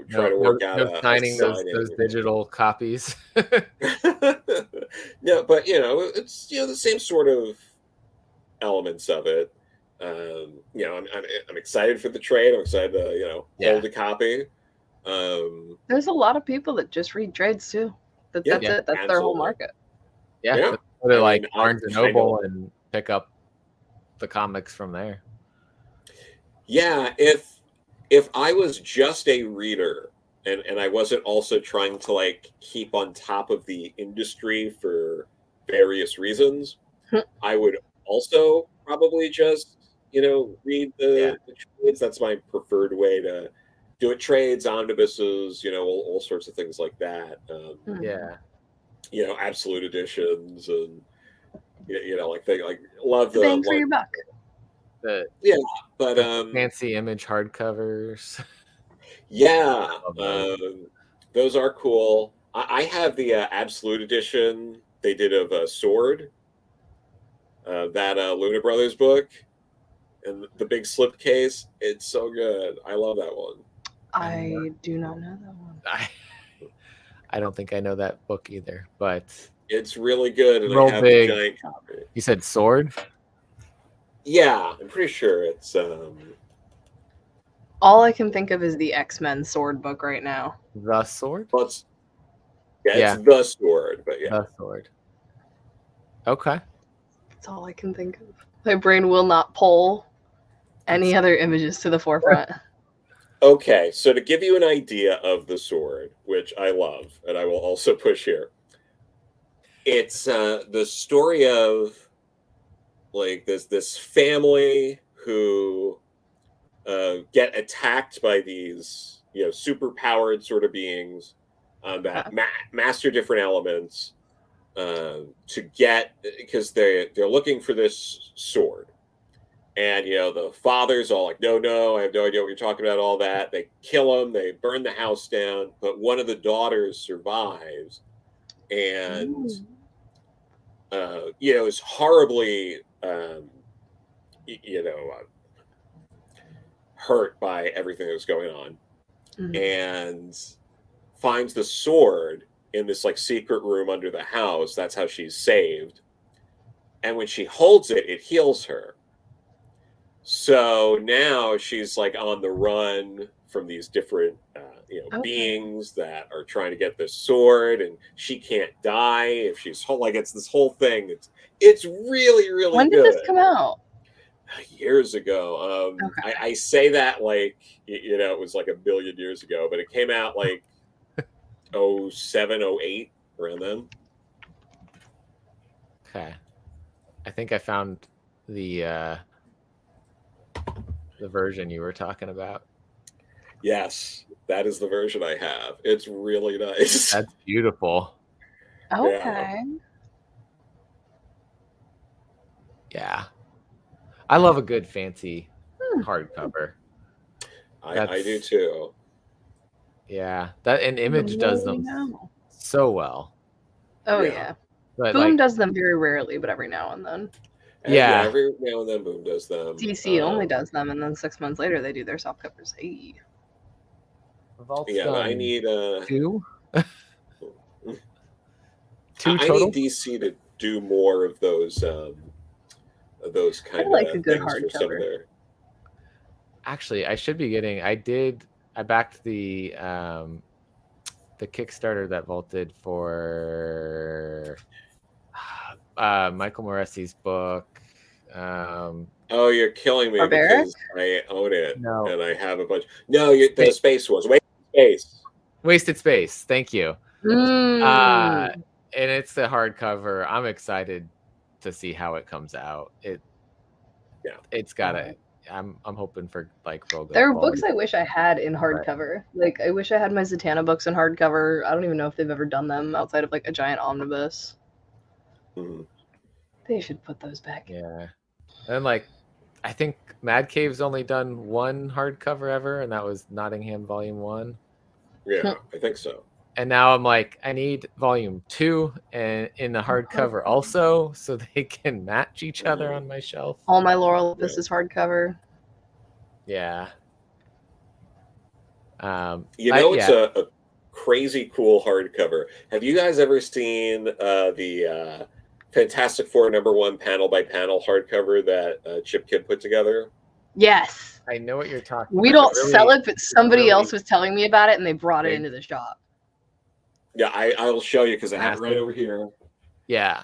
try to work out a signing those digital copies. No, but it's the same sort of elements of it. I'm excited for the trade. I'm excited to hold a copy. There's a lot of people that just read trades too. That's it. That's their whole market. Yeah. Go to like Barnes and Noble and pick up the comics from there. Yeah, if I was just a reader and I wasn't also trying to like keep on top of the industry for various reasons, I would also probably just read the trades. That's my preferred way to do it. Trades, omnibuses, all sorts of things like that. Absolute editions and love the bang for your buck. But fancy image hardcovers. Yeah, those are cool. I have the Absolute edition they did of Sword, that Luna Brothers book, and the big slipcase. It's so good. I love that one. I do not know that one. I don't think I know that book either, but it's really good. And I have a giant copy. You said Sword? Yeah, I'm pretty sure it's. All I can think of is the X-Men Sword book right now. The Sword? Well, it's the Sword, but The Sword. Okay. That's all I can think of. My brain will not pull any other images to the forefront. Okay, so to give you an idea of the Sword, which I love, and I will also push here, it's the story of like this family who get attacked by these super powered sort of beings that master different elements to get, because they're looking for this sword. And the father's all like, no, I have no idea what you're talking about, all that. They kill him, they burn the house down, but one of the daughters survives and is horribly hurt by everything that was going on, and finds the sword in this like secret room under the house. That's how she's saved. And when she holds it, it heals her. So now she's like on the run from these different beings that are trying to get this sword, and she can't die if she's like, it's this whole thing. It's really, really when good. Did this come out? Years ago. I say that like it was like a billion years ago, but it came out like 07, 08, around then. Okay. I think I found the version you were talking about. Yes, that is the version I have. It's really nice. That's beautiful. Okay. Yeah. I love a good fancy hardcover. I do too. Yeah, that an Image does them so well. Oh yeah. But Boom does them very rarely, but every now and then. Yeah, every now and then Boom does them. DC only does them, and then 6 months later they do their soft covers. Hey. Yeah, I need two. I total? need DC to do more of those kind like of a good things for some of hardcover. their. Actually, I should be getting. I backed the Kickstarter that vaulted for Michael Moressi's book. Oh, you're killing me Barbaric? because I own it No. and I have a bunch. No, the Space Wars. Wasted Space. Thank you. Mm. And it's a hardcover. I'm excited to see how it comes out. It's got a. I'm hoping for like real good. There are quality. books I wish I had in hardcover. Like I wish I had my Zatanna books in hardcover. I don't even know if they've ever done them outside of like a giant omnibus. Mm-hmm. They should put those back. Yeah, and like I think Mad Cave's only done one hardcover ever, and that was Nottingham Volume 1. Yeah, I think so. And now I'm like, I need Volume 2 and in the hardcover also, so they can match each other on my shelf. All my Laurel Opus is hardcover. Yeah. It's a crazy cool hardcover. Have you guys ever seen the Fantastic Four #1 panel by panel hardcover that Chip Kidd put together? Yes. I know what you're talking about. We don't sell it, but somebody else was telling me about it, and they brought it into the shop. Yeah, I'll show you because I have it right over here. Yeah.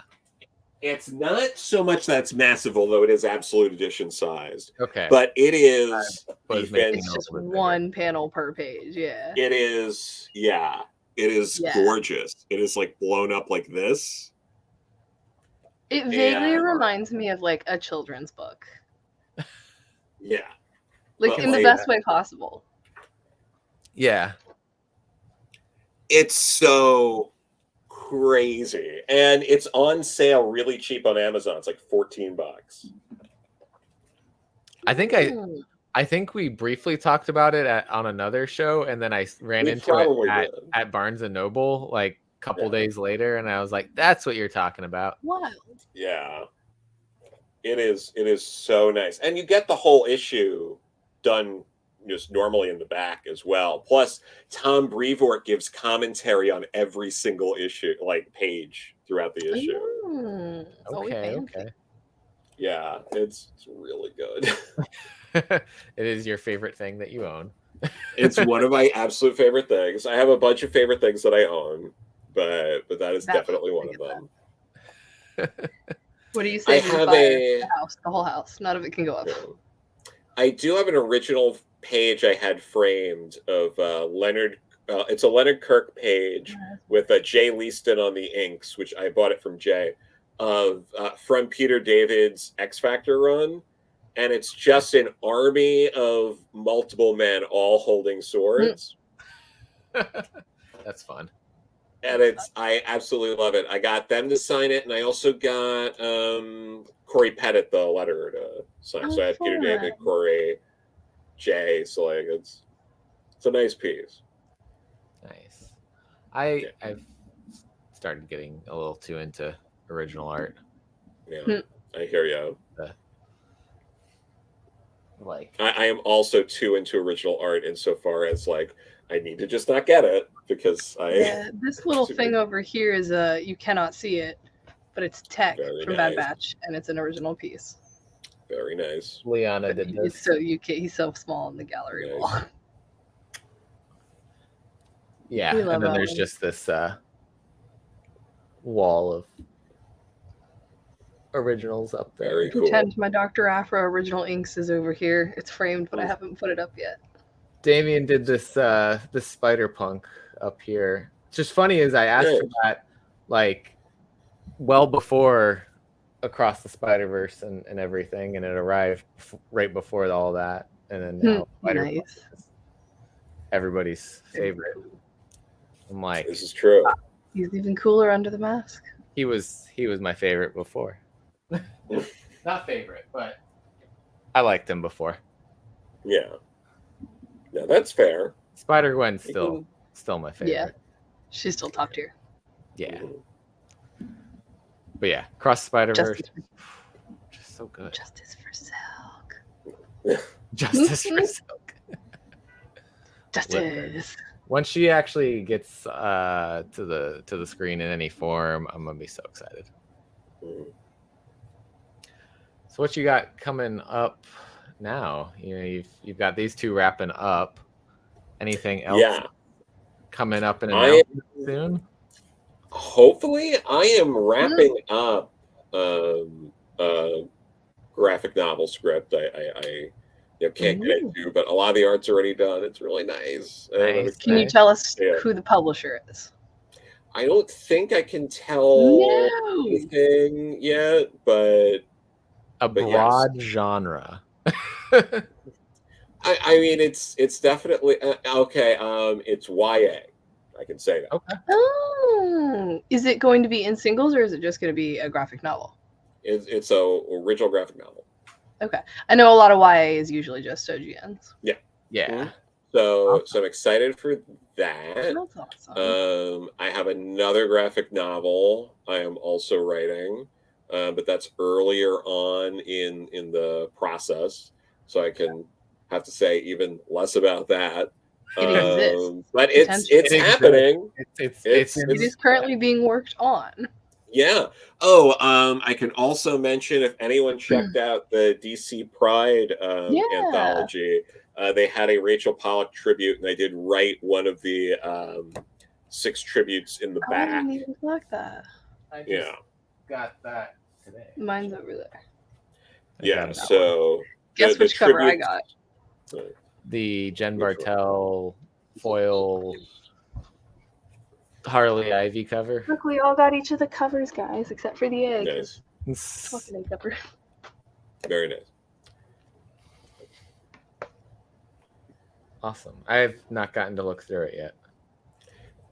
It's not so much that it's massive, although it is absolute edition sized. Okay. But it is. It's just one panel per page. Yeah. It is. Yeah. It is gorgeous. It is like blown up like this. It vaguely reminds me of like a children's book. Yeah. Like in the best way possible. Yeah. It's so crazy. And it's on sale really cheap on Amazon. It's like $14. I think we briefly talked about it on another show, and then I ran into it at Barnes and Noble like a couple days later, and I was like, that's what you're talking about. Wild. Yeah. It is so nice. And you get the whole issue done just normally in the back as well. Plus, Tom Brevoort gives commentary on every single issue, like page throughout the issue. Okay. Yeah, it's really good. It is your favorite thing that you own. It's one of my absolute favorite things. I have a bunch of favorite things that I own, but that is definitely one of them. What do you say? The whole house. None of it can go up. I do have an original page I had framed of Leonard. It's a Leonard Kirk page with Jay Leaston on the inks, which I bought it from Jay, from Peter David's X Factor run. And it's just an army of multiple men all holding swords. That's fun. And I absolutely love it. I got them to sign it, and I also got Corey Pettit, the letterer, to sign. So I had Peter David, Corey, Jay. So like it's a nice piece. Nice. I've started getting a little too into original art. Yeah, I hear you. Like I am also too into original art insofar as like I need to just not get it because this little thing over here is you cannot see it, but it's Tech from Bad Batch, and it's an original piece. Very nice. Liana did this. He's so small in the gallery wall. Yeah, and then there's just this wall of originals up there. Very cool. Pretend my Dr. Afro original inks is over here. It's framed, but I haven't put it up yet. Damien did this this Spider Punk up here. It's just funny is I asked for that like well before Across the Spider-Verse and everything, and it arrived right before all that, and then now Spider Punk is everybody's favorite. I'm like, this is true. He's even cooler under the mask. He was my favorite before. Not favorite, but I liked him before. Yeah. Yeah, that's fair. Spider-Gwen's still my favorite. Yeah. She's still top tier. Yeah. But yeah, Cross the Spider-Verse. Just so good. Justice for Silk. Justice for Silk. Justice. Once she actually gets to the screen in any form, I'm gonna be so excited. Mm. So what you got coming up now? You know, you've got these two wrapping up. Anything else coming up and announced soon? Hopefully, I am wrapping up graphic novel script. I can't get into, but a lot of the art's already done. It's really nice. Can you tell us who the publisher is? I don't think I can tell anything yet, but broad genre. I mean, it's definitely okay. It's YA. I can say that. Okay. Oh, is it going to be in singles or is it just going to be a graphic novel? It's a original graphic novel. Okay, I know a lot of YA is usually just OGNs. Yeah. Mm-hmm. So I'm excited for that. That's awesome. I have another graphic novel I am also writing, but that's earlier on in the process, so I can have to say even less about that. It exists, but it's happening. It is currently being worked on. Yeah. Oh, I can also mention if anyone checked out the DC Pride anthology, they had a Rachel Pollack tribute, and I did write one of the 6 tributes in the back. I didn't even collect that. I just got that today. Mine's over there. Yeah. So guess which cover I got? The Jen Bartel foil Harley Ivy cover. Look, we all got each of the covers, guys, except for the egg. Nice. Fucking egg cover. Very nice. Awesome. I have not gotten to look through it yet.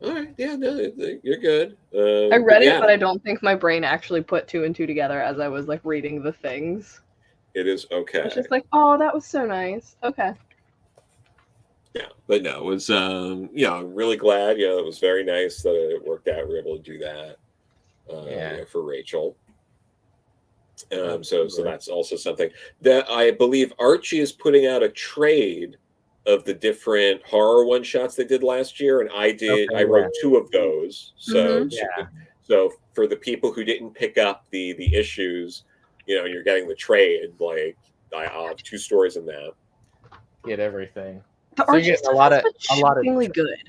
All right. Yeah, no, you're good. I read it, but I don't think my brain actually put 2 and 2 together as I was like reading the things. It is okay. It's just like, oh, that was so nice. Okay. Yeah, but no, it was I'm really glad. It was very nice that it worked out. We were able to do that for Rachel. So that's also something that I believe Archie is putting out a trade of the different horror one shots they did last year, and I wrote 2 of those. So so for the people who didn't pick up the issues, you're getting the trade. Like I'll have 2 stories in that. Get everything. The Archie stuff has been shockingly good,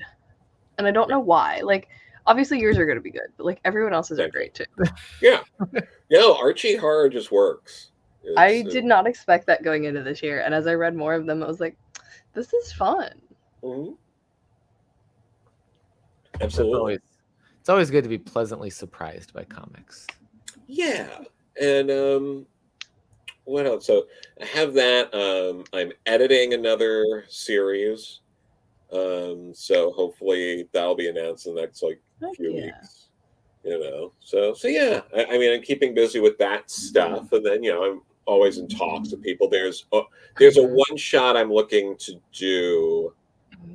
and I don't know why. Like, obviously yours are going to be good, but like everyone else's are great too. Yeah, Archie horror just works. I did not expect that going into this year, and as I read more of them, I was like, "This is fun." Mm-hmm. Absolutely, it's always good to be pleasantly surprised by comics. Yeah, and what else? So I have that. I'm editing another series, so hopefully that'll be announced in the next few weeks. So yeah. I mean, I'm keeping busy with that stuff, and then I'm always in talks with people. There's a one shot I'm looking to do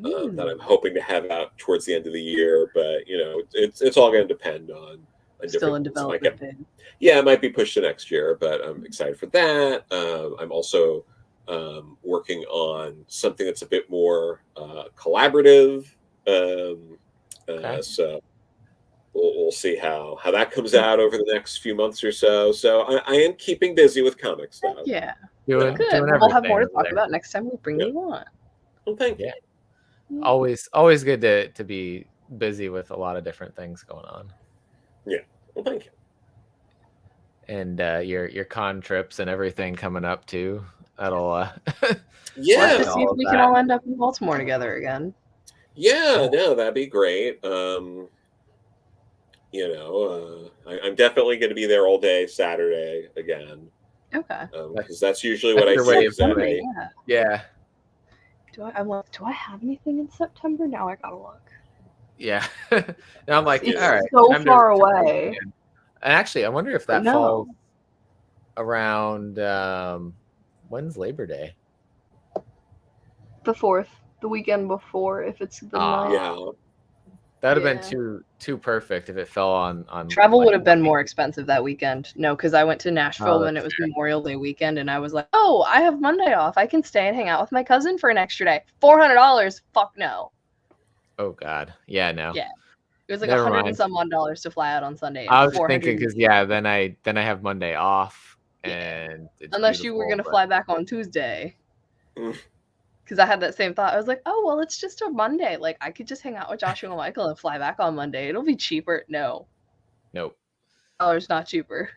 that I'm hoping to have out towards the end of the year, but it's all going to depend on. Still in development. Yeah, it might be pushed to next year, but I'm excited for that. I'm also working on something that's a bit more collaborative. So we'll see how that comes out over the next few months or so. So I am keeping busy with comic stuff. Yeah, doing we'll have more to talk about next time we bring you on. Well, thank you. Always good to be busy with a lot of different things going on. Yeah. Well, thank you. And your con trips and everything coming up too. That'll see if we can all end up in Baltimore together again. Yeah, no, that'd be great. I'm definitely going to to be there all day Saturday again. Okay. Because that's usually what I see. Saturday. Yeah. Do I have anything in September? Now I gotta look. Yeah. Now I'm like, it's all right. So far away. And actually, I wonder if that falls around when's Labor Day? The 4th, the weekend before. If it's the 9th. Yeah. That would have been too perfect if it fell on travel would have been more expensive that weekend. No, because I went to Nashville when it was Memorial Day weekend, and I was like, oh, I have Monday off. I can stay and hang out with my cousin for an extra day. $400? Fuck no. Oh God, yeah, no. Yeah, it was like Never $100 mind. and some odd to fly out on Sunday. I was just thinking because then I have Monday off, and it's unless you were gonna fly back on Tuesday. Because I had that same thought. I was like, oh well, it's just a Monday. Like I could just hang out with Joshua and Michael and fly back on Monday. It'll be cheaper. No. Nope. $1 not cheaper.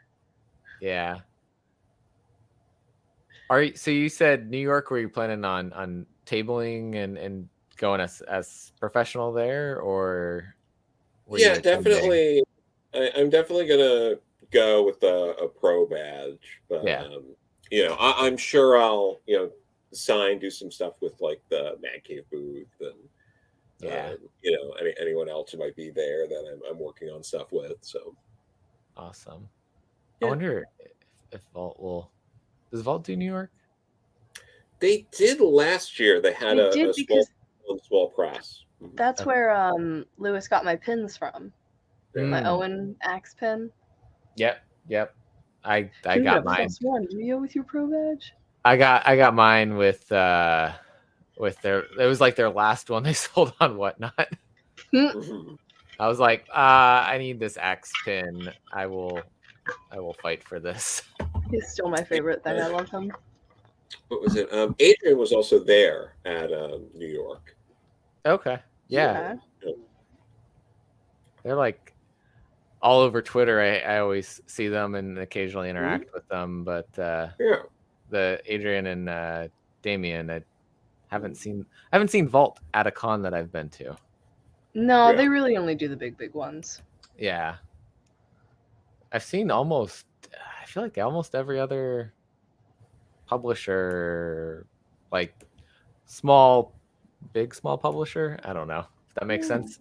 Yeah. So you said New York, were you planning on tabling and going as professional there, or yeah, definitely. I'm definitely gonna go with a pro badge, but yeah. I'm sure I'll do some stuff with like the Man Cave booth and anyone else who might be there that I'm working on stuff with. So awesome. Yeah. I wonder if Vault does Vault do New York? They did last year. They had a small press. That's where Lewis got my pins from. My Owen Axe pin. Yep. I got mine. Do you go with your pro badge? I got mine with their. It was like their last one they sold on Whatnot. I was like, I need this axe pin. I will fight for this. He's still my favorite thing. I love him. What was it? Adrian was also there at New York. Okay. Yeah. They're like all over Twitter. I always see them and occasionally interact with them. But the Adrian and Damien, I haven't seen Vault at a con that I've been to. No, they really only do the big ones. Yeah. I've seen almost every other publisher, like small publisher. I don't know if that makes sense.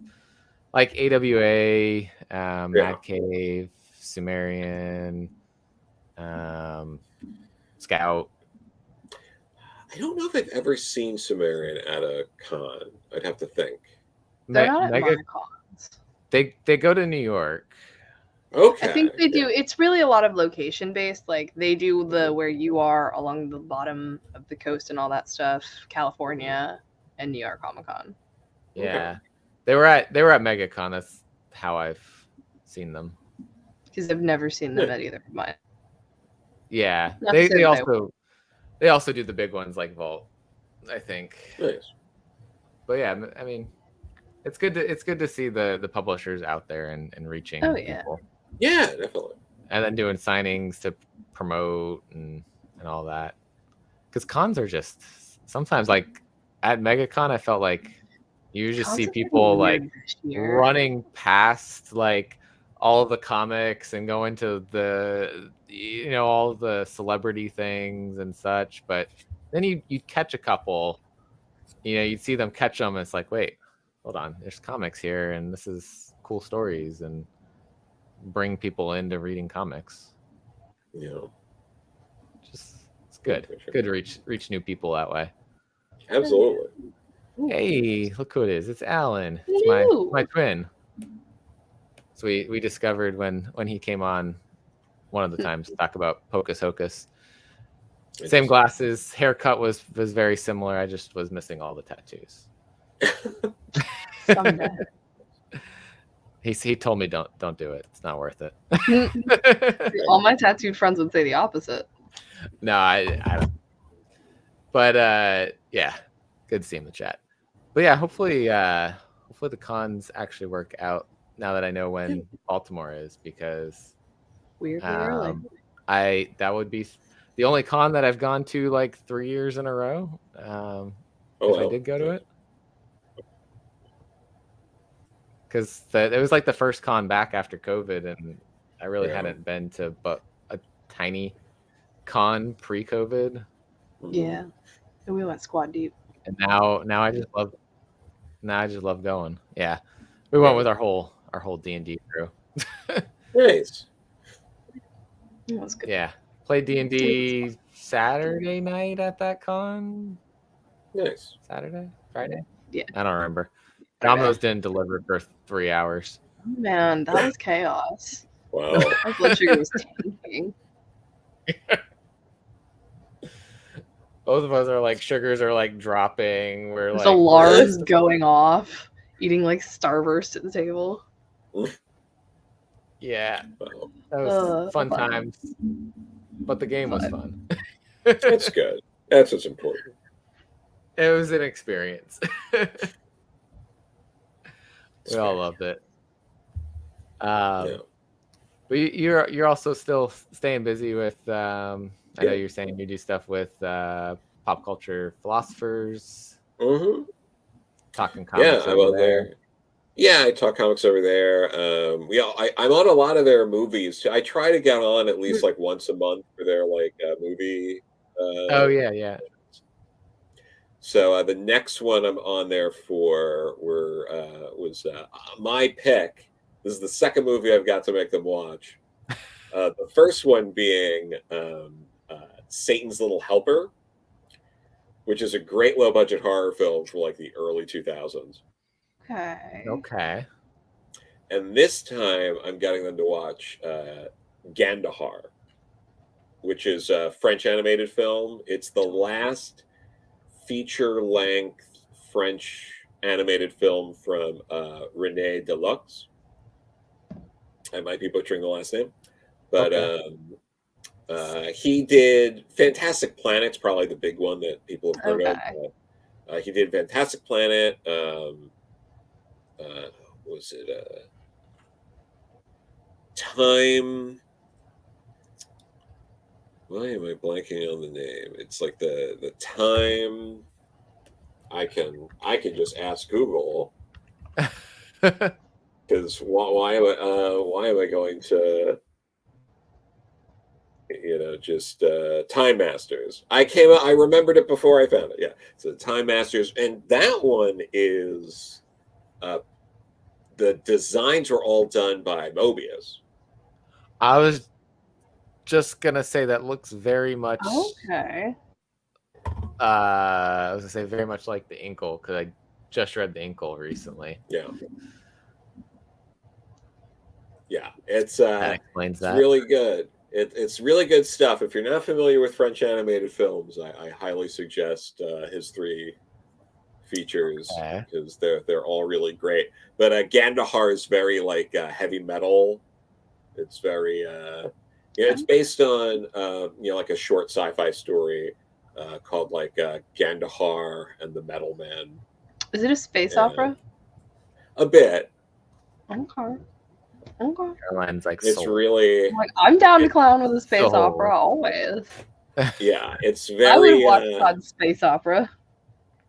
Like AWA, Mad Cave, Sumerian, Scout. I don't know if I've ever seen Sumerian at a con. I'd have to think. They're not at my cons. They go to New York. Okay. I think they do. It's really a lot of location based. Like they do the where you are along the bottom of the coast and all that stuff, California and New York Comic Con. Yeah. Okay. They were at MegaCon. That's how I've seen them. Because I've never seen them at either of mine. Yeah. They also do the big ones like Vault, I think. Nice. But yeah, I mean, it's good to see the publishers out there and reaching people. Yeah, definitely. And then doing signings to promote and all that. Because cons are just sometimes like at MegaCon, I felt like you just see people like running past like all of the comics and going to the all the celebrity things and such. But then you catch a couple, you'd see them catch them and it's like, wait, hold on, there's comics here and this is cool stories and bring people into reading comics. Just it's good. Good to reach new people that way. Absolutely. Hey, look who it is. It's Alan. It's my twin. So we discovered when he came on one of the times to talk about Hocus Hocus. Same glasses, haircut was very similar. I just was missing all the tattoos. Someday. He told me don't do it. It's not worth it. All my tattooed friends would say the opposite. No, I don't. But yeah, good to see him in the chat. But yeah, hopefully the cons actually work out now that I know when Baltimore is, because weirdly early. That would be the only con that I've gone to like 3 years in a row. If I did go to it. Because it was like the first con back after COVID, and I really hadn't been to but a tiny con pre-COVID. Yeah, and we went squad deep. And now I just love going. Yeah, we went with our whole D&D crew. Nice. That was good. Yeah, played D&D Saturday night at that con. Nice. Saturday, Friday. Yeah, I don't remember. Domino's didn't deliver for 3 hours. Oh, man, that was chaos. Wow. My blood sugar was tanking. Both of us are like, sugars are like dropping. We're There's like alarms going off. eating like Starburst at the table. Yeah, that was fun times. But the game was fun. That's good. That's what's important. It was an experience. We all loved it. But you're also still staying busy with. I know you're saying you do stuff with pop culture philosophers. Mm-hmm. Talking comics over there. Yeah, I talk comics over there. I'm on a lot of their movies. I try to get on at least like once a month for their like movie. Oh yeah. So the next one I'm on there for was my pick. This is the second movie I've got to make them watch. The first one being Satan's Little Helper, which is a great low budget horror film from like the early 2000s. Okay. And this time I'm getting them to watch Gandahar, which is a French animated film. It's the last feature-length French animated film from René Deluxe. I might be butchering the last name, but he did Fantastic Planet's probably the big one that people have heard of. He did Fantastic Planet. Was it Time? Why am I blanking on the name? It's like the Time. I can just ask Google. Because why am I going to just Time Masters? I remembered it before I found it. Yeah, so Time Masters, and that one is the designs were all done by Mobius. I was just gonna say that looks very much okay. I was gonna say very much like the Inkle, because I just read the Inkle recently. Yeah, it's that explains that. Really good. It's really good stuff. If you're not familiar with French animated films, I highly suggest his 3 features because they're all really great. But Gandahar is very like heavy metal. It's very it's based on like a short sci-fi story called like Gandahar and the Metal Men. Is it a space opera? A bit. Okay. Caroline's like, it's really I'm down to clown with a space opera always. Yeah, it's very. I would watch God's space opera.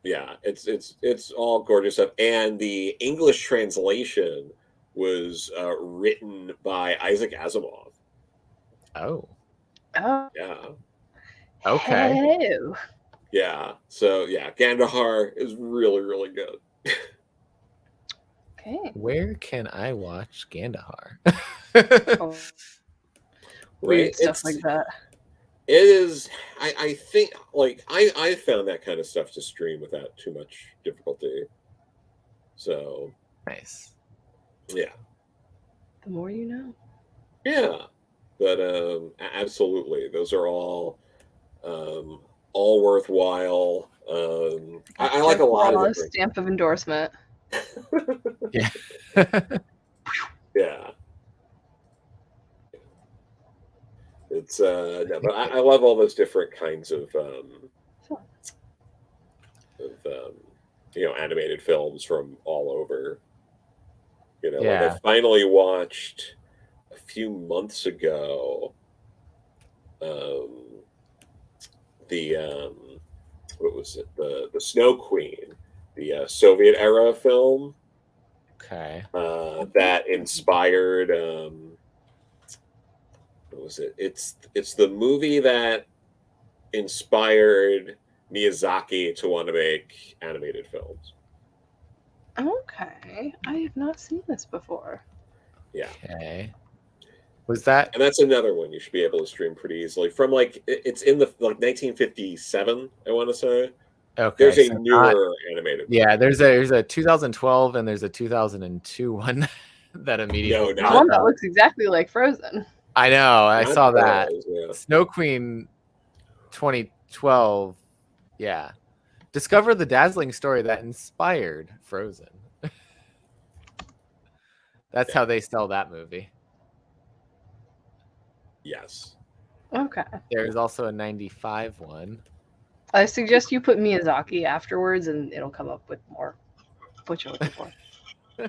Yeah, it's all gorgeous stuff, and the English translation was written by Isaac Asimov. Oh. Yeah. Okay. Hello. Yeah. So yeah, Gandahar is really, really good. Okay. Where can I watch Gandahar? Weird stuff like that. It is. I think like I found that kind of stuff to stream without too much difficulty. So nice. Yeah. The more you know. Yeah, but absolutely, those are all worthwhile. I like a lot of different... stamp of endorsement. Yeah. Yeah. It's but I love all those different kinds of animated films from all over. Like I finally watched a few months ago the what was it, the Snow Queen, the Soviet era film. Okay. That inspired what was it? It's the movie that inspired Miyazaki to want to make animated films. Okay, I have not seen this before. Yeah. Okay. Was that? And that's another one you should be able to stream pretty easily from like it's in the like 1957. I want to say. Okay. There's a newer animated. Yeah, there's a 2012 and there's a 2002 one that immediately. No, one that looks exactly like Frozen. I know. I saw that. Yeah. Snow Queen 2012. Yeah. Discover the dazzling story that inspired Frozen. That's how they sell that movie. Yes. Okay. There's also a 95 one. I suggest you put Miyazaki afterwards, and it'll come up with more what you're looking for. I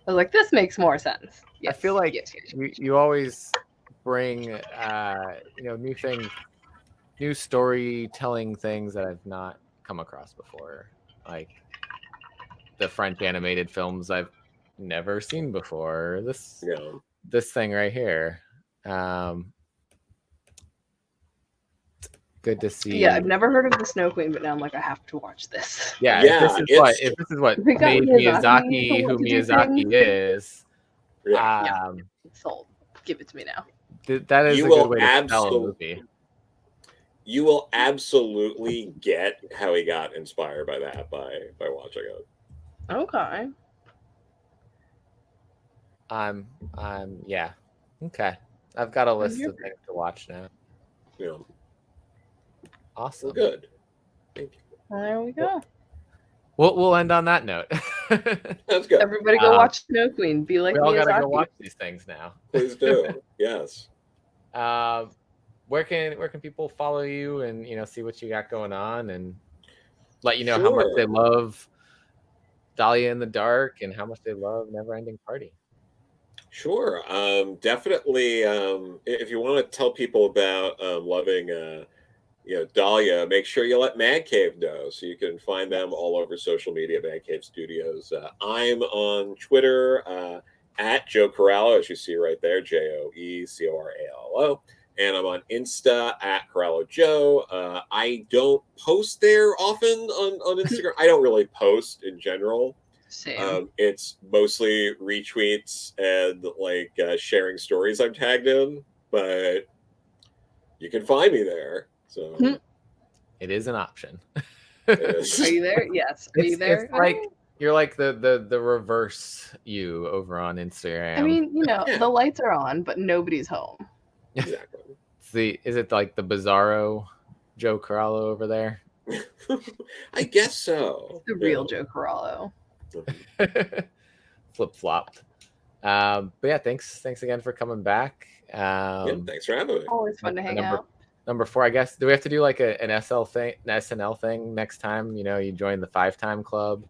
was like, this makes more sense. Yes, I feel like yes. you always bring new things, new storytelling things that I've not come across before, like the French animated films I've never seen before. This thing right here. Good to see. Yeah, I've never heard of the Snow Queen, but now I'm like, I have to watch this. Yeah, if this is what made Miyazaki who Miyazaki is, sold. Give it to me now. That is a good way to sell a movie. You will absolutely get how he got inspired by that by watching it. Okay. Yeah. Okay. I've got a list of things to watch now. Yeah. Awesome. Well, good. Thank you. There we go. We'll end on that note. That's good. Everybody go watch Snow Queen. Be like we all Miyazaki. gotta go watch these things now. Please do. Yes. Where can people follow you and see what you got going on and let you know how much they love Dahlia in the Dark and how much they love Neverending Party? Sure. Definitely. If you want to tell people about loving Dahlia, make sure you let Man Cave know, so you can find them all over social media, Man Cave Studios. I'm on Twitter at Joe Corallo, as you see right there, JoeCorallo, and I'm on Insta at Corallo Joe. I don't post there often on Instagram. I don't really post in general. Same. It's mostly retweets and sharing stories I'm tagged in, but you can find me there. So it is an option. Are you there? Yes. Are you there? It's you're like the reverse you over on Instagram. I mean, the lights are on, but nobody's home. Exactly. Is it like the Bizarro Joe Corallo over there? I guess so. The real Joe Corallo. Flip-flopped. But yeah, thanks again for coming back. Thanks for having me. Always fun to hang out. Number 4, I guess. Do we have to do like an SNL thing next time? You join the 5-time club.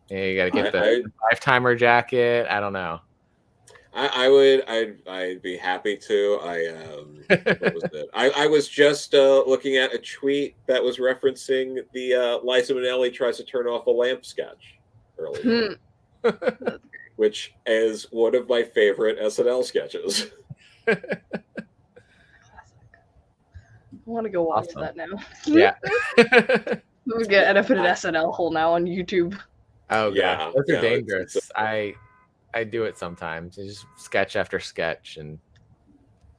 You got to get the 5-timer jacket. I don't know. I'd be happy to. What was it? I was just looking at a tweet that was referencing the Liza Minnelli tries to turn off a lamp sketch earlier, which is one of my favorite SNL sketches. I want to go watch that now. Yeah. We get an SNL hole now on YouTube. Oh yeah, those are dangerous. I do it sometimes. I just sketch after sketch, and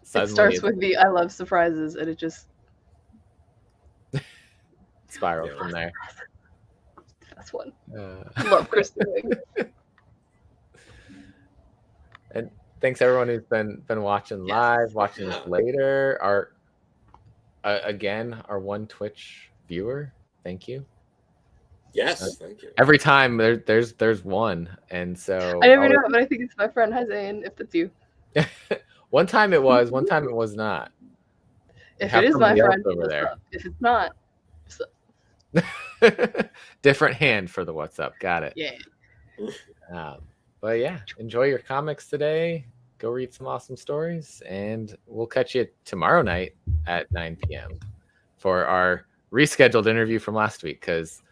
it starts with the "I love surprises," and it just spirals from there. That's one. Love Kristen Wiig. And thanks everyone who's been watching live, watching this later. Our one Twitch viewer. Thank you. Yes, thank you. Every time there's one, and so I never know, but I think it's my friend Hazain. If it's you. One time it was not. If it is my friend over there. If it's not, different hand for the what's up. Got it. Yeah. But yeah, enjoy your comics today. Go read some awesome stories, and we'll catch you tomorrow night at 9 p.m. for our rescheduled interview from last week, because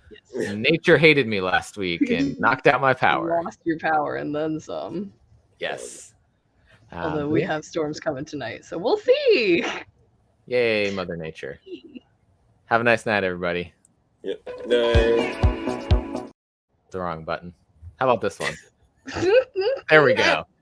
nature hated me last week and knocked out my power. You lost your power and then some. Yes. Although we have storms coming tonight, so we'll see. Yay, Mother Nature. Have a nice night, everybody. Yep. Night. The wrong button. How about this one? There we go.